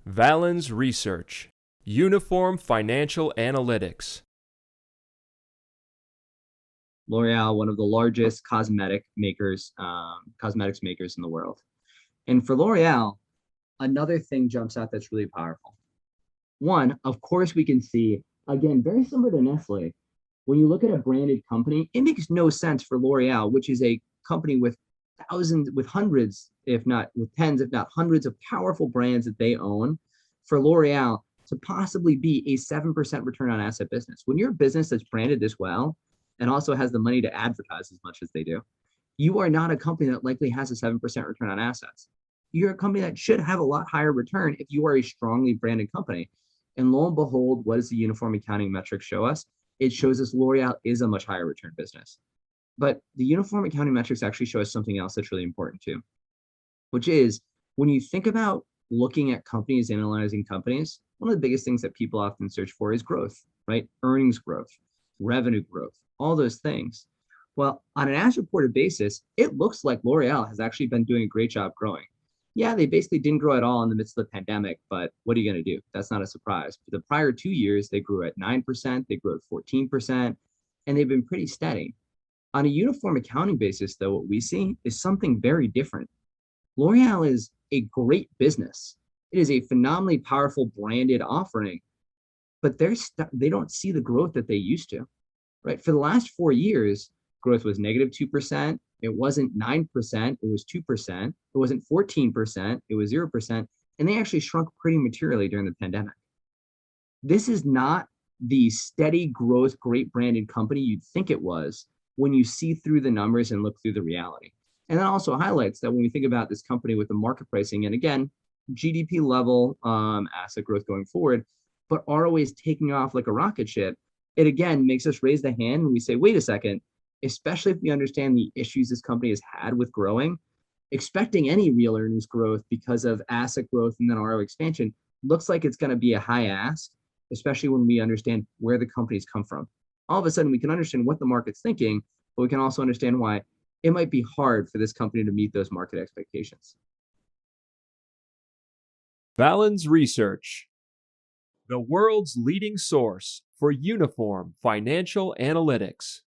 Valens Research, Uniform Financial Analytics. L'Oréal, one of the largest cosmetics makers in the world. And for L'Oréal, another thing jumps out that's really powerful. One, of course, we can see, again, very similar to Nestle, when you look at a branded company, it makes no sense for L'Oréal, which is a company with thousands, with hundreds, if not with tens, if not hundreds of powerful brands that they own, for L'Oréal to possibly be a 7% return on asset business. When you're a business that's branded this well and also has the money to advertise as much as they do, you are not a company that likely has a 7% return on assets. You're a company that should have a lot higher return if you are a strongly branded company. And lo and behold, what does the uniform accounting metrics show us? It shows us L'Oréal is a much higher return business. But the uniform accounting metrics actually show us something else that's really important too, which is when you think about looking at companies, analyzing companies, one of the biggest things that people often search for is growth, right? Earnings growth, revenue growth, all those things. Well, on an as reported basis, it looks like L'Oréal has actually been doing a great job growing. Yeah, they basically didn't grow at all in the midst of the pandemic, but what are you going to do? That's not a surprise. For the prior 2 years, they grew at 9%, they grew at 14%, and they've been pretty steady. On a uniform accounting basis, though, what we see is something very different. L'Oréal is a great business. It is a phenomenally powerful branded offering, but they don't see the growth that they used to, right? For the last 4 years, growth was negative 2%. It wasn't 9%, it was 2%. It wasn't 14%, it was 0%. And they actually shrunk pretty materially during the pandemic. This is not the steady growth, great branded company you'd think it was when you see through the numbers and look through the reality. And that also highlights that when we think about this company with the market pricing, and again, GDP level asset growth going forward, but ROA is taking off like a rocket ship, it again makes us raise the hand and we say, wait a second, especially if we understand the issues this company has had with growing, expecting any real earnings growth because of asset growth and then ROA expansion looks like it's going to be a high ask, especially when we understand where the companies come from. All of a sudden, we can understand what the market's thinking, but we can also understand why it might be hard for this company to meet those market expectations. Valens Research, the world's leading source for uniform financial analytics.